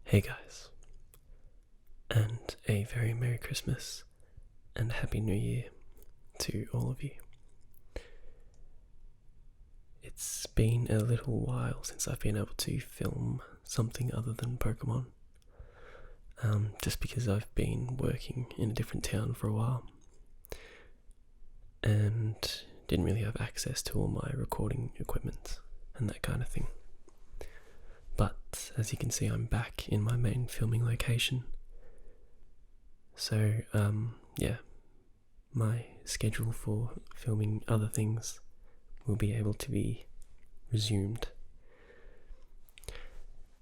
Hey guys, and a very Merry Christmas and Happy New Year to all of you. It's been a little while since I've been able to film something other than Pokemon, just because I've been working in a different town for a while and didn't really have access to all my recording equipment and that kind of thing. But as you can see, I'm back in my main filming location. So, my schedule for filming other things will be able to be resumed.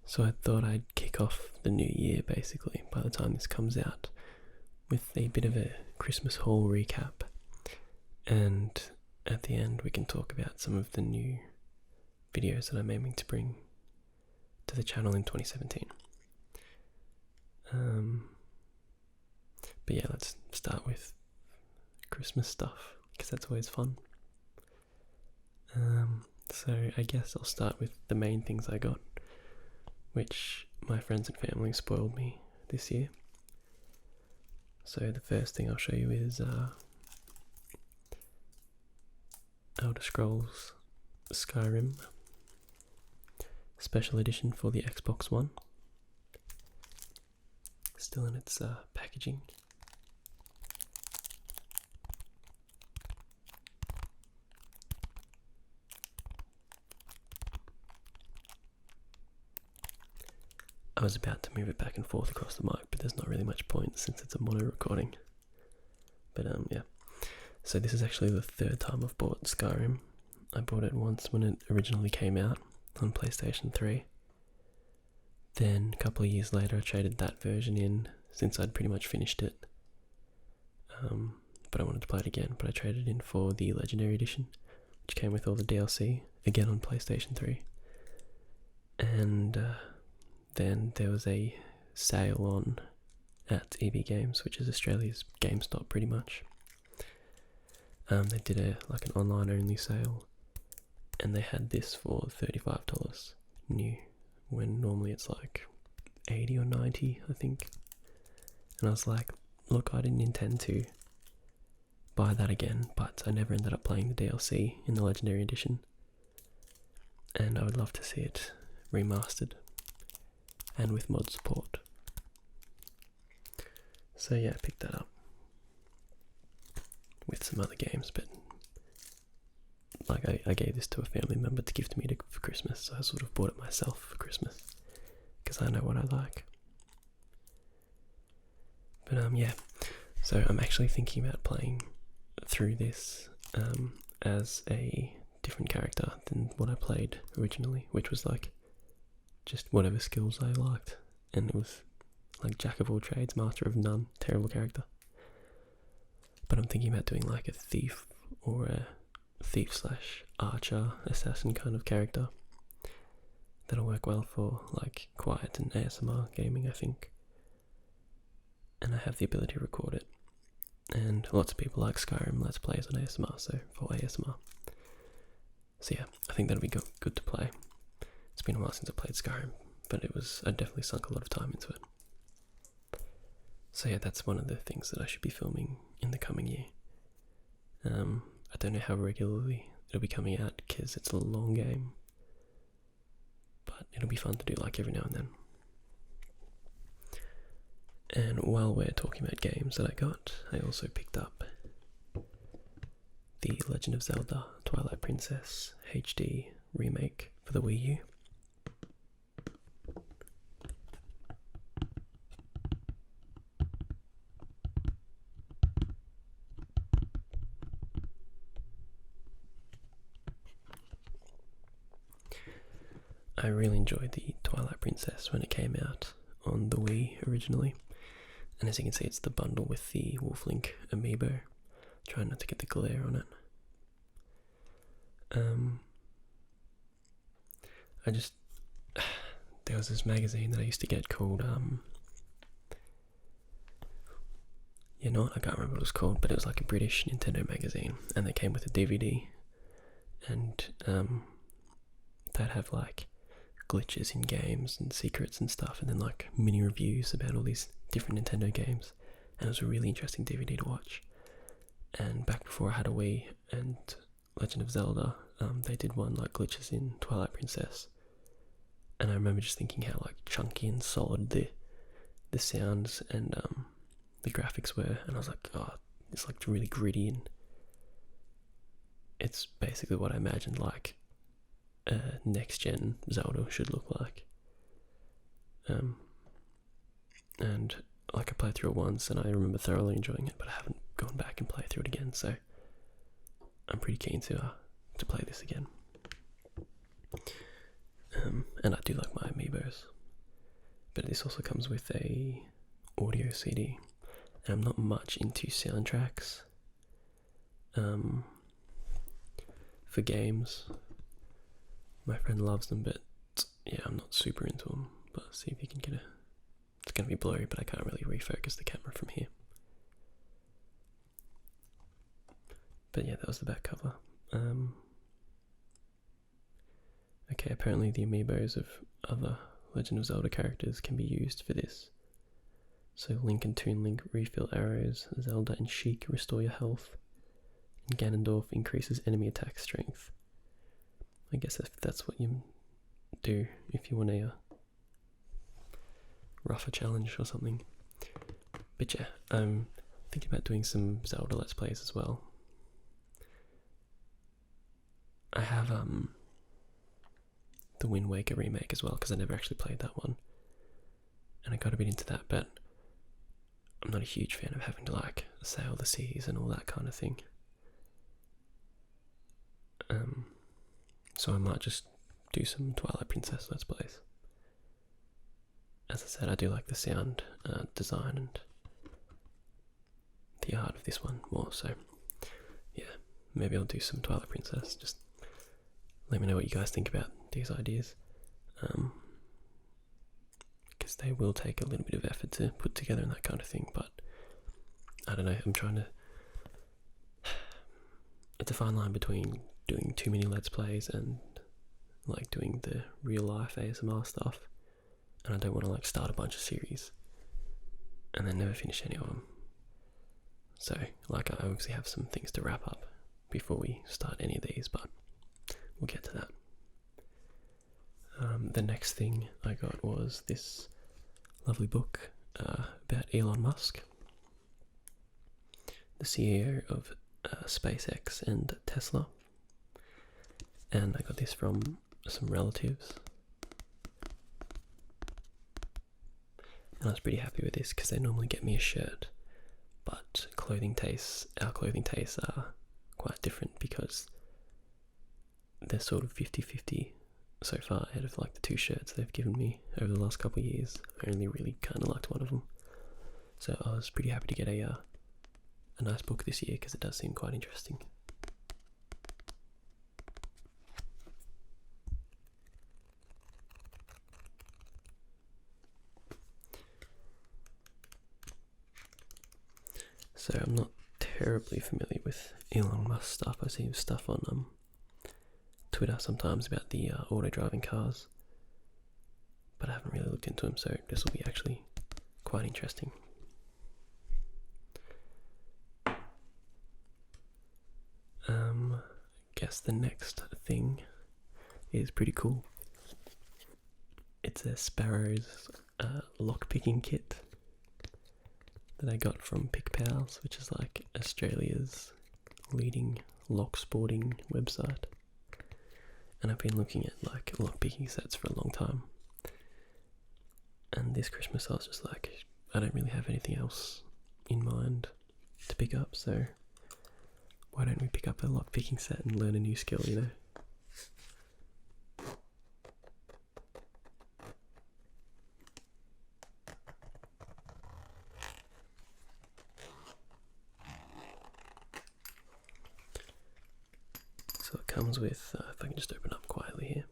So I thought I'd kick off the new year, basically, by the time this comes out, with a bit of a Christmas haul recap. And at the end, we can talk about some of the new videos that I'm aiming to bring to the channel in 2017. But yeah, let's start with Christmas stuff, because that's always fun. So I guess I'll start with the main things I got, which my friends and family spoiled me this year. So the first thing I'll show you is Elder Scrolls Skyrim Special Edition for the Xbox One. Still in its packaging. I was about to move it back and forth across the mic, but there's not really much point since it's a mono recording. But yeah. So this is actually the third time I've bought Skyrim. I bought it once when it originally came out on PlayStation 3. Then a couple of years later I traded that version in since I'd pretty much finished it. But I wanted to play it again, but I traded in for the Legendary Edition, which came with all the DLC, again on PlayStation 3. And then there was a sale on at EB Games, which is Australia's GameStop pretty much. They did an online only sale, and they had this for $35 new, when normally it's like 80 or 90, I think. And I was like, look, I didn't intend to buy that again, but I never ended up playing the DLC in the Legendary Edition, and I would love to see it remastered and with mod support. So yeah, I picked that up with some other games, but I gave this to a family member to gift me for Christmas, so I sort of bought it myself for Christmas, because I know what I like. But yeah, so I'm actually thinking about playing through this as a different character than what I played originally, which was like just whatever skills I liked, and it was like jack of all trades, master of none, terrible character. But I'm thinking about doing like a thief or a thief/archer, assassin kind of character. That'll work well for like quiet and ASMR gaming, I think. And I have the ability to record it. And lots of people like Skyrim Let's Plays on ASMR, so for ASMR. So yeah, I think that'll be good to play. It's been a while since I played Skyrim, but I definitely sunk a lot of time into it. So yeah, that's one of the things that I should be filming in the coming year. I don't know how regularly it'll be coming out, because it's a long game, but it'll be fun to do like every now and then. And while we're talking about games that I got, I also picked up the Legend of Zelda Twilight Princess HD remake for the Wii U. I really enjoyed the Twilight Princess when it came out on the Wii originally, and as you can see, it's the bundle with the Wolf Link amiibo. Trying not to get the glare on it. There was this magazine that I used to get called I can't remember what it was called, but it was like a British Nintendo magazine, and they came with a DVD, and they'd have like glitches in games and secrets and stuff, and then like mini reviews about all these different Nintendo games, and it was a really interesting DVD to watch. And back before I had a Wii and Legend of Zelda, they did one like glitches in Twilight Princess, and I remember just thinking how like chunky and solid the sounds and the graphics were, and I was like, oh, it's like really gritty, and it's basically what I imagined like a next gen Zelda should look like. And like I played through it once and I remember thoroughly enjoying it, but I haven't gone back and played through it again, so I'm pretty keen to play this again. And I do like my amiibos, but this also comes with a audio CD, and I'm not much into soundtracks for games. My friend loves them, but yeah, I'm not super into them. But see if you can get a... It's going to be blurry, but I can't really refocus the camera from here. But yeah, that was the back cover. Okay, apparently the amiibos of other Legend of Zelda characters can be used for this. So Link and Toon Link refill arrows, Zelda and Sheik restore your health, and Ganondorf increases enemy attack strength. I guess if that's what you do if you want a rougher challenge or something. But yeah, I'm thinking about doing some Zelda Let's Plays as well. I have the Wind Waker remake as well, because I never actually played that one, and I got a bit into that, but I'm not a huge fan of having to like sail the seas and all that kind of thing. So I might just do some Twilight Princess Let's Plays. As I said, I do like the sound design and the art of this one more, so yeah, maybe I'll do some Twilight Princess. Just let me know what you guys think about these ideas, because they will take a little bit of effort to put together and that kind of thing, but I don't know, I'm trying to... It's a fine line between doing too many Let's Plays and like doing the real life ASMR stuff, and I don't want to like start a bunch of series and then never finish any of them. So like I obviously have some things to wrap up before we start any of these, but we'll get to that. The next thing I got was this lovely book about Elon Musk, the CEO of SpaceX and Tesla, and I got this from some relatives, and I was pretty happy with this because they normally get me a shirt, but our clothing tastes are quite different because they're sort of 50-50 so far out of like the two shirts they've given me over the last couple of years. I only really kind of liked one of them, so I was pretty happy to get a nice book this year because it does seem quite interesting. So I'm not terribly familiar with Elon Musk stuff. I see stuff on Twitter sometimes about the auto-driving cars, but I haven't really looked into them, so this will be actually quite interesting. I guess the next thing is pretty cool. It's a Sparrow's lockpicking kit that I got from PickPals, which is like Australia's leading lock sporting website. And I've been looking at like lockpicking sets for a long time. And this Christmas I was just like, I don't really have anything else in mind to pick up, so why don't we pick up a lockpicking set and learn a new skill, you know? So it comes with, if I can just open up quietly here.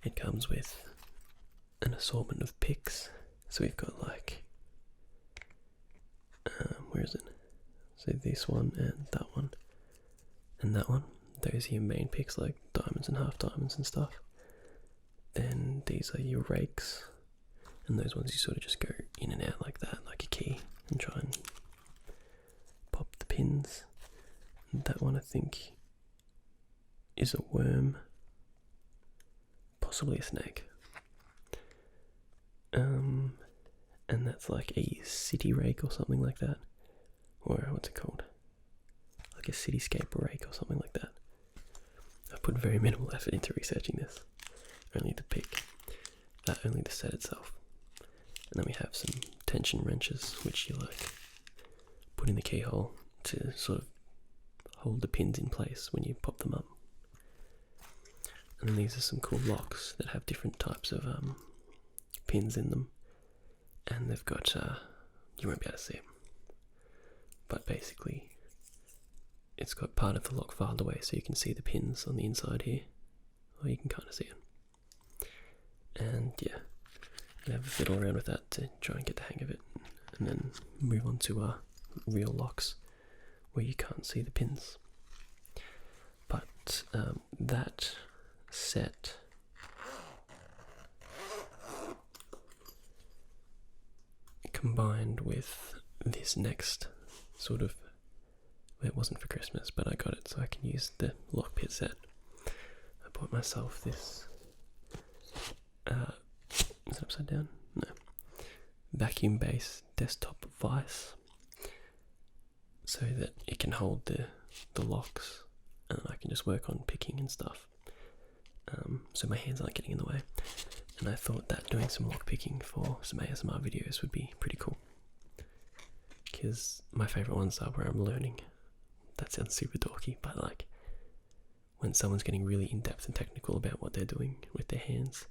It comes with an assortment of picks. So we've got like, where is it? So this one and that one. And that one, those are your main picks, like diamonds and half diamonds and stuff. Then these are your rakes, and those ones you sort of just go in and out like that, like a key, and try and pop the pins. And that one I think is a worm, possibly a snake. And that's like a city rake or something like that, or what's it called? Like a cityscape rake or something like that. I've put very minimal effort into researching this. Only the pick, only the set itself. And then we have some tension wrenches, which you like put in the keyhole to sort of hold the pins in place when you pop them up. And then these are some cool locks that have different types of pins in them. And they've got, you won't be able to see them. But basically, it's got part of the lock filed away so you can see the pins on the inside here. Or you can kind of see it. And yeah, you have a fiddle around with that to try and get the hang of it. And then move on to real locks where you can't see the pins. But that set combined with this next sort of, it wasn't for Christmas, but I got it so I can use the lock pit set. I bought myself this, is it upside down? No. Vacuum base desktop vise, so that it can hold the locks, and I can just work on picking and stuff. So my hands aren't getting in the way. And I thought that doing some lock picking for some ASMR videos would be pretty cool. Because my favourite ones are where I'm learning. That sounds super dorky, but like when someone's getting really in-depth and technical about what they're doing with their hands,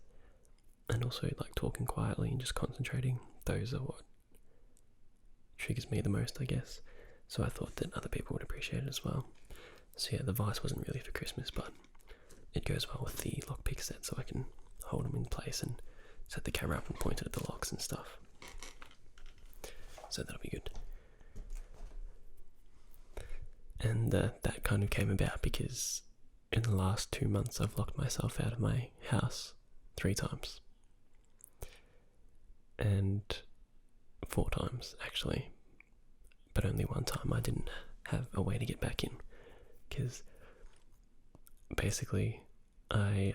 and also like talking quietly and just concentrating, those are what triggers me the most, I guess. So I thought that other people would appreciate it as well. So yeah, the vise wasn't really for Christmas, but it goes well with the lockpick set, so I can hold them in place and set the camera up and point it at the locks and stuff. So that'll be good. And that kind of came about because in the last 2 months I've locked myself out of my house 3 times. And 4 times actually, but only 1 time I didn't have a way to get back in, because basically I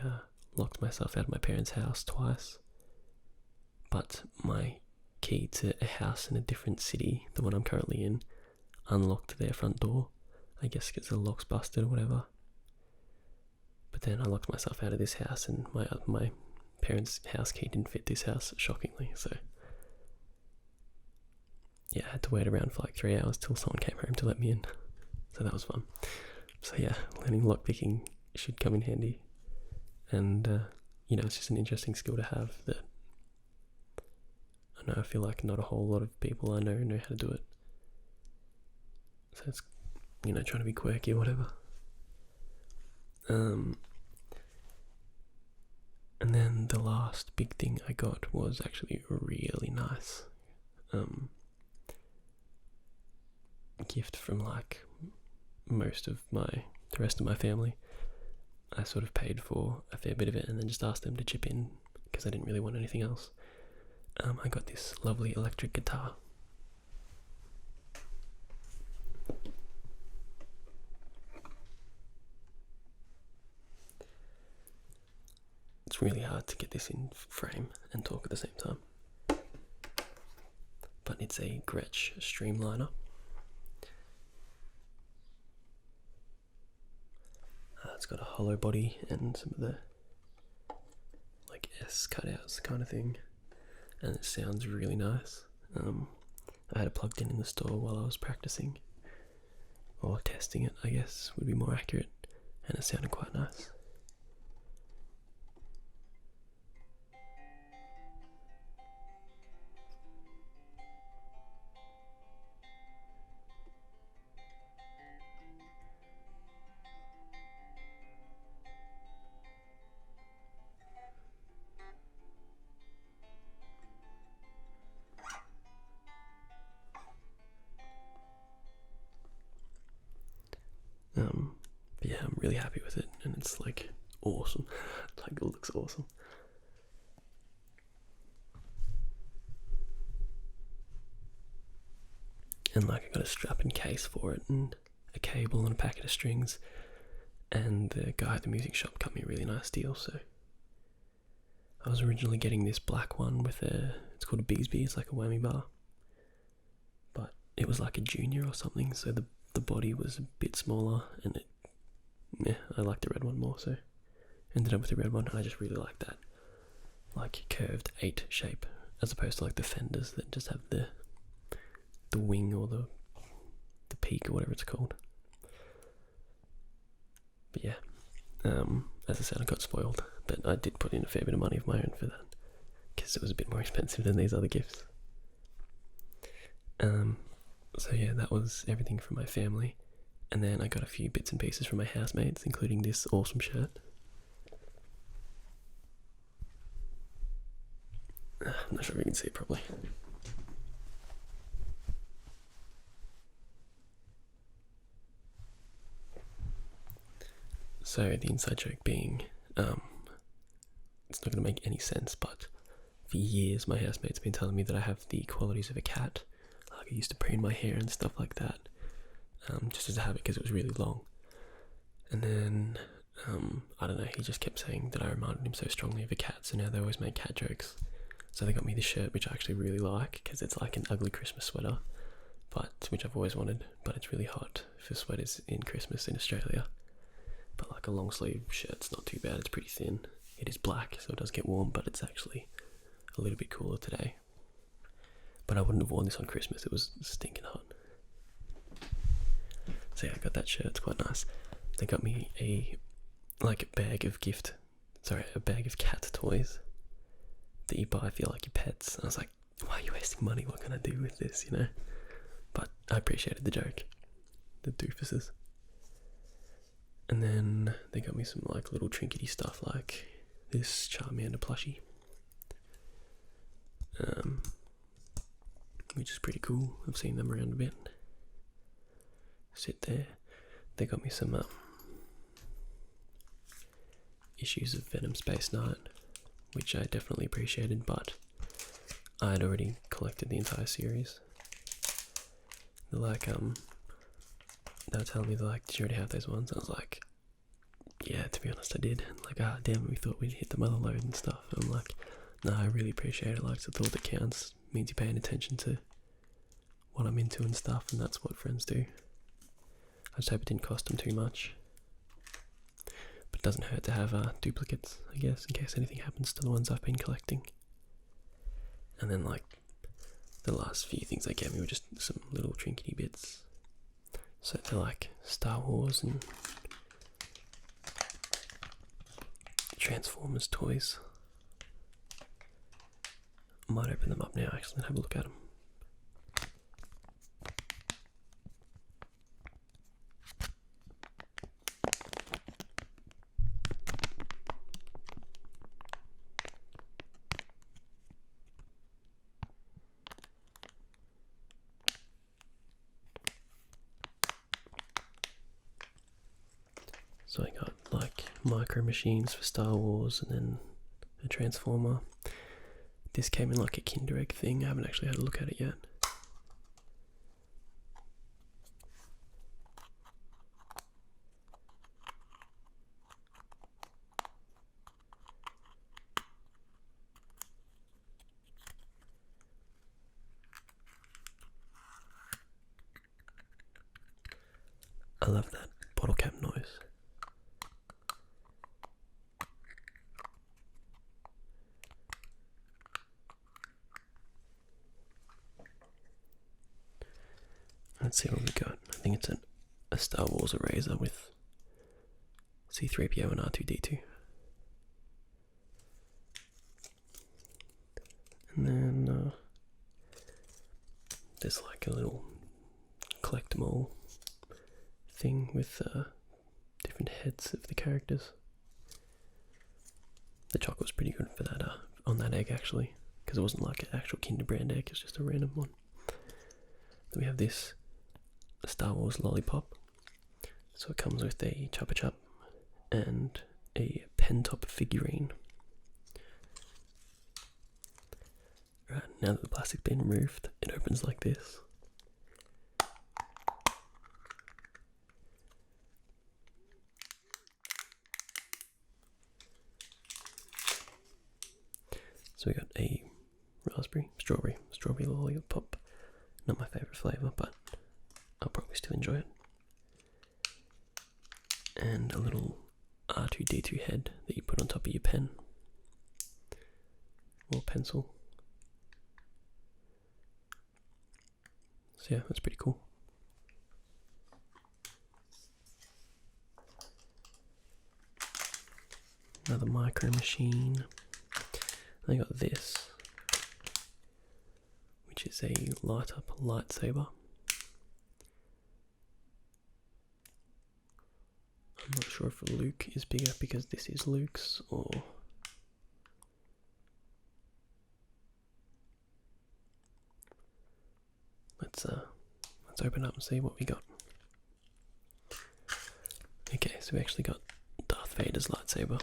locked myself out of my parents' house twice, but my key to a house in a different city, the one I'm currently in, unlocked their front door, I guess because the lock's busted or whatever. But then I locked myself out of this house, and my parents' house key didn't fit this house, shockingly, so yeah, I had to wait around for like 3 hours till someone came home to let me in, so that was fun. So yeah, learning lockpicking should come in handy, and it's just an interesting skill to have that I feel like not a whole lot of people I know how to do it. So it's, trying to be quirky or whatever. And then the last big thing I got was actually a really nice gift from like the rest of my family. I sort of paid for a fair bit of it and then just asked them to chip in because I didn't really want anything else. I got this lovely electric guitar. It's really hard to get this in frame and talk at the same time. But it's a Gretsch Streamliner. It's got a hollow body and some of the like S cutouts kind of thing, and it sounds really nice. I had it plugged in the store while I was practicing, or testing it I guess would be more accurate, and it sounded quite nice. really happy with it, and it's like awesome. Like it looks awesome. And like I got a strap and case for it, and a cable and a packet of strings. And the guy at the music shop cut me a really nice deal. So I was originally getting this black one with it's called a Beesby. It's like a whammy bar, but it was like a junior or something. So the body was a bit smaller, and I liked the red one more. So ended up with the red one, and I just really like that like curved 8 shape, as opposed to like the Fenders that just have the wing or the peak or whatever it's called. But yeah, as I said, I got spoiled, but I did put in a fair bit of money of my own for that, because it was a bit more expensive than these other gifts. So yeah, that was everything from my family, and then I got a few bits and pieces from my housemates, including this awesome shirt. I'm not sure if you can see it properly. So the inside joke being, it's not going to make any sense, but for years my housemate's been telling me that I have the qualities of a cat. Like I used to preen my hair and stuff like that, just as a habit because it was really long. And then, I don't know, he just kept saying that I reminded him so strongly of a cat, so now they always make cat jokes. So they got me this shirt, which I actually really like, because it's like an ugly Christmas sweater, which I've always wanted, but it's really hot for sweaters in Christmas in Australia. But like a long sleeve shirt's not too bad, it's pretty thin. It is black, so it does get warm, but it's actually a little bit cooler today. But I wouldn't have worn this on Christmas, it was stinking hot. So yeah, I got that shirt, it's quite nice. They got me a bag of cat toys that you buy for like your pets. And I was like, why are you wasting money? What can I do with this, you know? But I appreciated the joke. The doofuses. And then they got me some like little trinkety stuff, like this Charmander plushie, which is pretty cool. I've seen them around a bit. Sit there. They got me some issues of Venom Space Knight, which I definitely appreciated, but I had already collected the entire series. They're like, they were telling me, they're like, did you already have those ones? I was like, yeah, to be honest, I did. Like, damn, we thought we'd hit the mother load and stuff. And I'm like, no, I really appreciate it. Like, it's a thought that counts. It means you're paying attention to what I'm into and stuff, and that's what friends do. I just hope it didn't cost them too much. But it doesn't hurt to have duplicates, I guess, in case anything happens to the ones I've been collecting. And then, like, the last few things they gave me were just some little trinkety bits. So they're like Star Wars and Transformers toys. I might open them up now actually and have a look at them. So I got like micro machines for Star Wars and then a Transformer. This came in like a Kinder Egg thing. I haven't actually had a look at it yet. I love that bottle cap noise. Let's see what we got. I think it's a Star Wars eraser with C-3PO and R2-D2. And then there's like a little collect 'em all thing with different heads of the characters. The chocolate was pretty good for that on that egg actually, because it wasn't like an actual Kinder brand egg, it's just a random one. Then we have this Star Wars lollipop. So it comes with a Choppa Chop and a pen top figurine. Right, now that the plastic's been removed, it opens like this. So we got a strawberry lollipop. Not my favourite flavour, but I'll probably still enjoy it. And a little R2-D2 head that you put on top of your pen or pencil. So yeah, that's pretty cool. Another micro machine. I got this, which is a light up lightsaber. I'm not sure if Luke is bigger because this is Luke's, or let's open up and see what we got. Okay, so we actually got Darth Vader's lightsaber.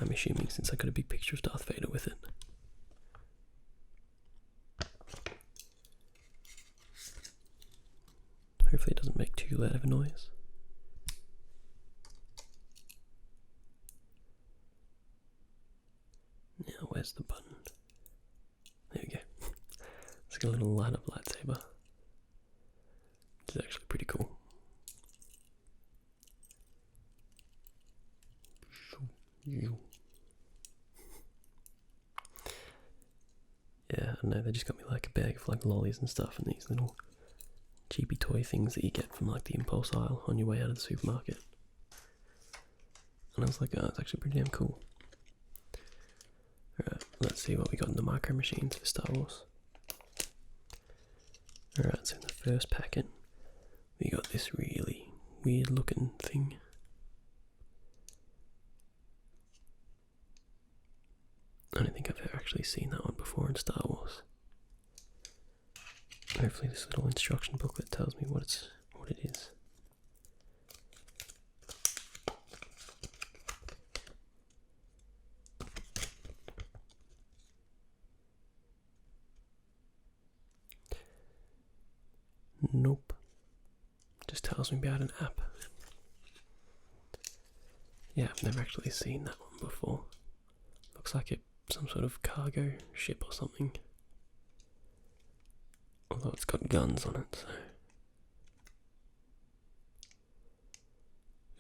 I'm assuming since I got a big picture of Darth Vader with it. Hopefully it doesn't make too loud of a noise. Now where's the button? There we go. It's got a little light up lightsaber. Which is actually pretty cool. Yeah, I know, they just got me like a bag of like lollies and stuff and these little cheapy toy things that you get from like the impulse aisle on your way out of the supermarket. And I was like, oh, it's actually pretty damn cool. Alright, let's see what we got in the micro machines for Star Wars. Alright, so in the first packet, we got this really weird looking thing. I don't think I've ever actually seen that one before in Star Wars. Hopefully this little instruction booklet tells me what it is. Nope. Just tells me about an app. Yeah, I've never actually seen that one before. Looks like some sort of cargo ship or something. Although it's got guns on it, so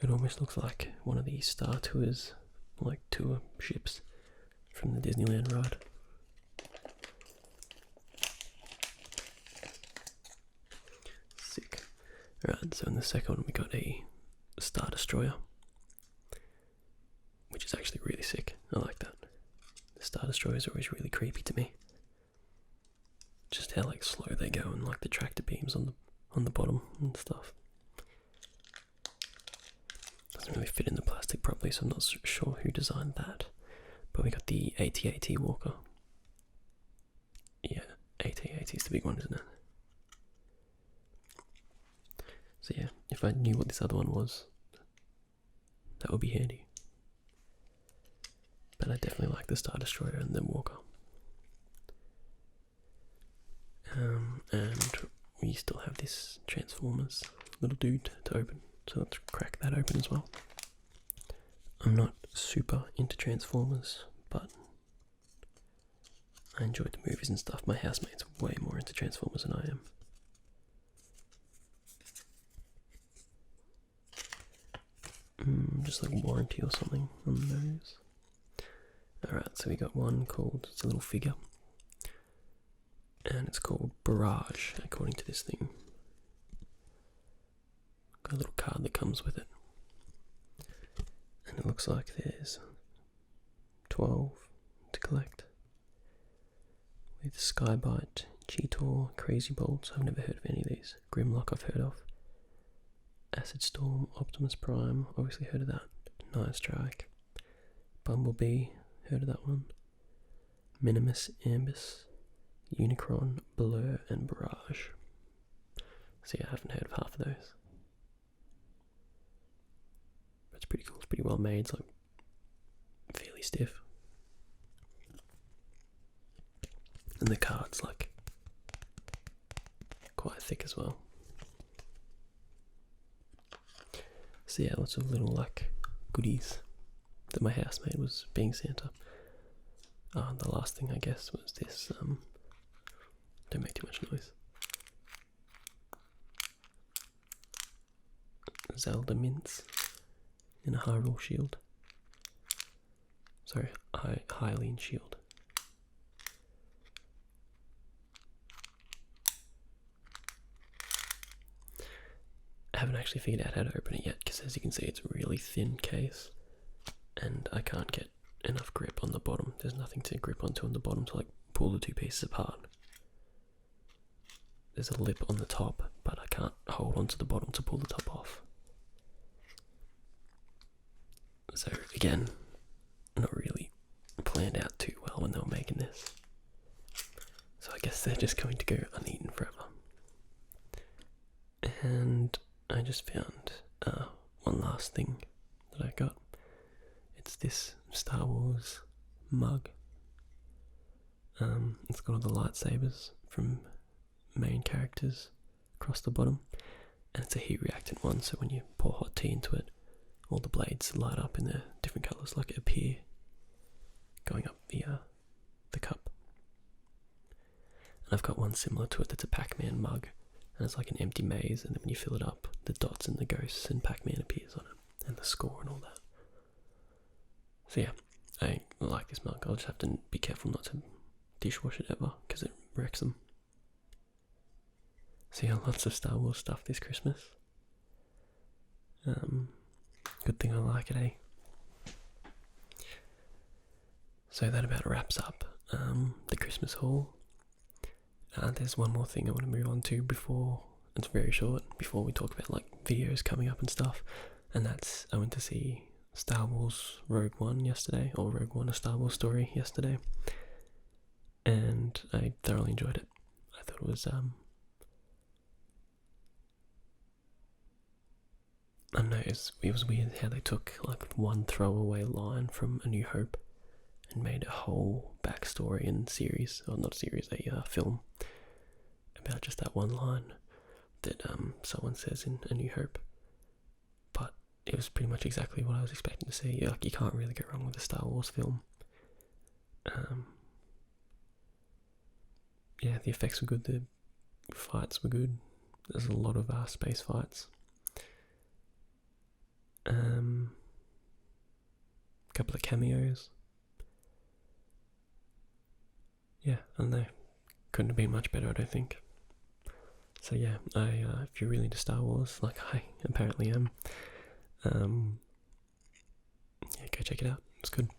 it almost looks like one of these Star Tours, like tour ships from the Disneyland ride. Sick. Right, so in the second one we got a Star Destroyer, which is actually really sick. I like that. The Star Destroyers are always really creepy to me. Just how like slow they go and like the tractor beams on the bottom and stuff. Doesn't really fit in the plastic properly, so I'm not sure who designed that. But we got the AT-AT Walker. Yeah, AT-AT is the big one, isn't it? So yeah, if I knew what this other one was, that would be handy. But I definitely like the Star Destroyer and the Walker. And we still have this Transformers little dude to open, so let's crack that open as well. I'm not super into Transformers, but I enjoy the movies and stuff. My housemate's way more into Transformers than I am. Just like warranty or something on those. Alright, so we got one called, it's a little figure. And it's called Barrage, according to this thing. Got a little card that comes with it. And it looks like there's 12 to collect. With Skybite, Cheetor, Crazy Bolts, I've never heard of any of these. Grimlock I've heard of. Acid Storm, Optimus Prime, obviously heard of that. Night Strike. Bumblebee, heard of that one. Minimus, Ambus, Unicron, Blur, and Barrage. See, I haven't heard of half of those. But It's pretty cool. It's pretty well made. It's like fairly stiff. And the card's like quite thick as well. So yeah, lots of little like goodies that my housemate was being Santa. The last thing I guess was this, don't make too much noise, Zelda mints in a Hyrule shield. Sorry, Hylian shield. I haven't actually figured out how to open it yet, because as you can see it's a really thin case and I can't get enough grip on the bottom. There's nothing to grip onto on the bottom to like pull the two pieces apart. There's a lip on the top, but I can't hold onto the bottom to pull the top off. So again, not really planned out too well when they were making this. So I guess they're just going to go uneaten forever. And I just found one last thing that I got. It's this Star Wars mug. It's got all the lightsabers from main characters across the bottom, and it's a heat reactant one, so when you pour hot tea into it, all the blades light up in the different colours, like appear going up the cup. And I've got one similar to it that's a Pac-Man mug, and it's like an empty maze, and then when you fill it up, the dots and the ghosts and Pac-Man appears on it, and the score and all that. So yeah, I like this mug. I'll just have to be careful not to dishwash it ever, because it wrecks them. So yeah, lots of Star Wars stuff this Christmas. Good thing I like it, eh? So that about wraps up the Christmas haul. There's one more thing I want to move on to before, it's very short, before we talk about like videos coming up and stuff, and that's I went to see Star Wars Rogue One yesterday, or Rogue One, A Star Wars Story yesterday, and I thoroughly enjoyed it. I thought it was I don't know, it was weird how they took like one throwaway line from A New Hope and made a whole backstory and series, or not series, a film about just that one line that someone says in A New Hope. But it was pretty much exactly what I was expecting to see. Like, you can't really go wrong with a Star Wars film. Yeah, the effects were good, the fights were good. There's a lot of space fights. Couple of cameos. Yeah, I don't know. Couldn't have been much better, I don't think. So yeah, if you're really into Star Wars, like I apparently am, yeah, go check it out. It's good.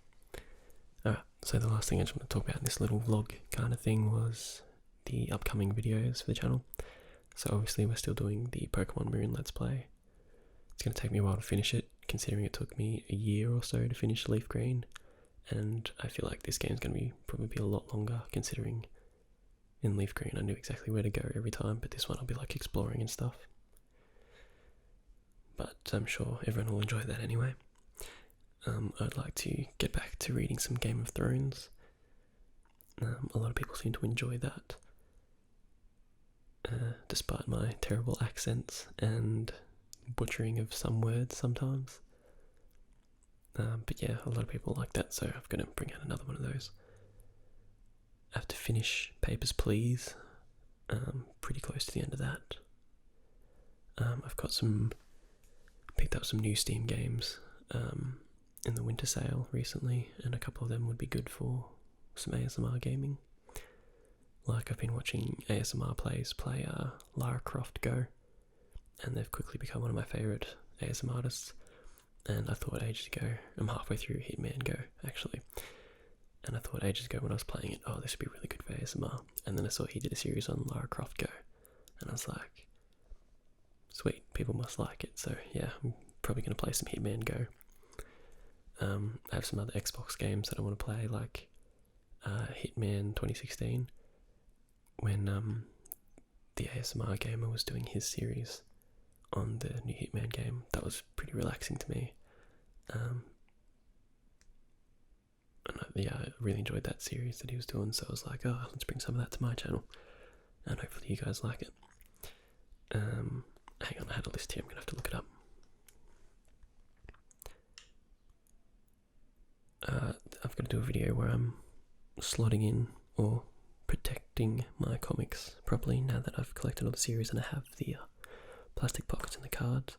Alright, so the last thing I just want to talk about in this little vlog kind of thing was the upcoming videos for the channel. So obviously we're still doing the Pokemon Moon Let's Play. It's going to take me a while to finish it, considering it took me a year or so to finish Leaf Green, and I feel like this game's going to probably be a lot longer, considering in Leaf Green I knew exactly where to go every time, but this one I'll be like exploring and stuff. But I'm sure everyone will enjoy that anyway. I'd like to get back to reading some Game of Thrones. A lot of people seem to enjoy that, despite my terrible accents and butchering of some words sometimes. But yeah, a lot of people like that, so I'm going to bring out another one of those. I have to finish Papers, Please. Pretty close to the end of that. I've got picked up some new Steam games in the winter sale recently, and a couple of them would be good for some ASMR gaming. Like, I've been watching ASMR players play Lara Croft Go, and they've quickly become one of my favourite ASMR artists. And I thought ages ago, I'm halfway through Hitman Go actually, and I thought ages ago when I was playing it, oh, this would be really good for ASMR. And then I saw he did a series on Lara Croft Go, and I was like, sweet, people must like it. So yeah, I'm probably going to play some Hitman Go. I have some other Xbox games that I want to play, like Hitman 2016, when the ASMR gamer was doing his series on the new Hitman game. That was pretty relaxing to me. And I really enjoyed that series that he was doing, so I was like, oh, let's bring some of that to my channel, and hopefully you guys like it. Hang on, I had a list here, I'm gonna have to look it up. I've got to do a video where I'm slotting in or protecting my comics properly now that I've collected all the series and I have the plastic pockets in the cards.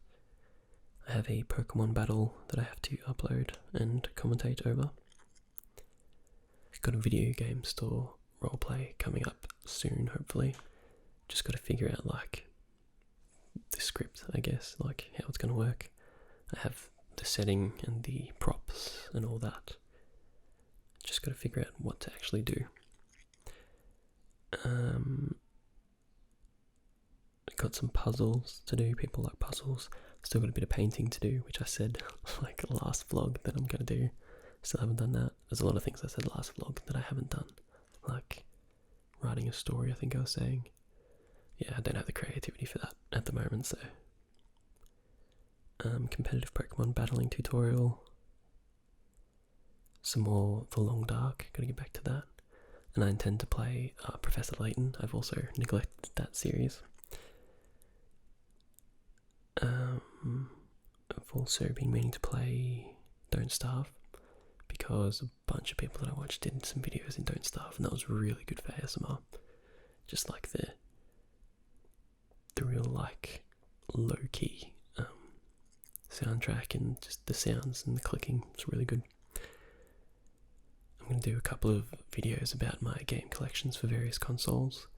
I have a Pokemon battle that I have to upload and commentate over. Got a video game store roleplay coming up soon, hopefully. Just got to figure out like the script, I guess, like how it's going to work. I have the setting and the props and all that. Just got to figure out what to actually do. Got some puzzles to do. People like puzzles. Still got a bit of painting to do, which I said like last vlog that I'm gonna do. Still haven't done that. There's a lot of things I said last vlog that I haven't done, like writing a story, I think I was saying. Yeah, I don't have the creativity for that at the moment, so. Competitive Pokemon battling tutorial. Some more The Long Dark, gotta get back to that. And I intend to play Professor Layton. I've also neglected that series. I've also been meaning to play Don't Starve, because a bunch of people that I watched did some videos in Don't Starve, and that was really good for ASMR. Just like the real like low-key soundtrack, and just the sounds and the clicking was really good. I'm going to do a couple of videos about my game collections for various consoles.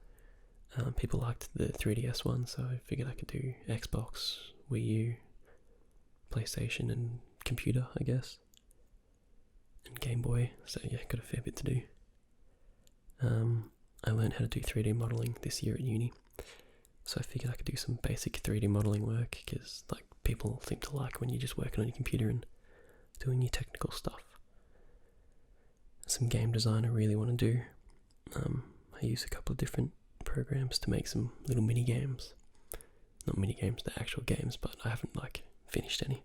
People liked the 3DS one, so I figured I could do Xbox, Wii U, PlayStation and computer, I guess. And Game Boy, so yeah, got a fair bit to do. I learned how to do 3D modelling this year at uni, so I figured I could do some basic 3D modelling work, because like people seem to like when you're just working on your computer and doing your technical stuff. Some game design I really want to do. I use a couple of different programs to make some little mini games. Not mini games, they're actual games, but I haven't like finished any.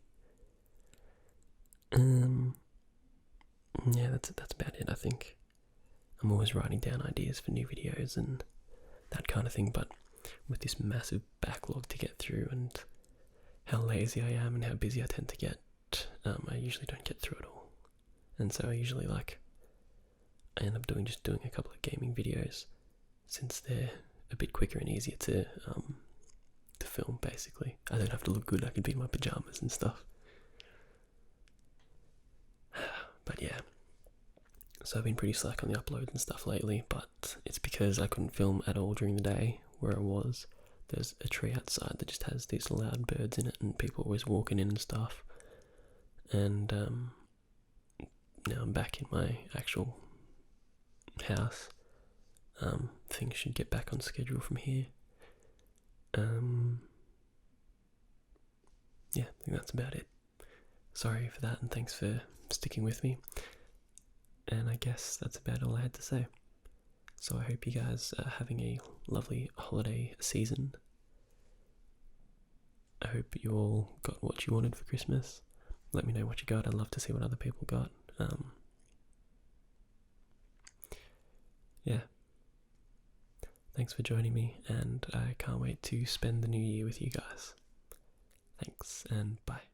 Yeah, that's about it, I think. I'm always writing down ideas for new videos and that kind of thing, but with this massive backlog to get through and how lazy I am and how busy I tend to get, I usually don't get through it all. And so I usually I end up doing a couple of gaming videos, since they're a bit quicker and easier to film, basically. I don't have to look good, I can be in my pajamas and stuff. But yeah, so I've been pretty slack on the uploads and stuff lately, but it's because I couldn't film at all during the day where I was. There's a tree outside that just has these loud birds in it, and people always walking in and stuff. And now I'm back in my actual house. Things should get back on schedule from here. Yeah, I think that's about it. Sorry for that, and thanks for sticking with me. And I guess that's about all I had to say. So I hope you guys are having a lovely holiday season. I hope you all got what you wanted for Christmas. Let me know what you got. I'd love to see what other people got. Yeah. Thanks for joining me, and I can't wait to spend the new year with you guys. Thanks, and bye.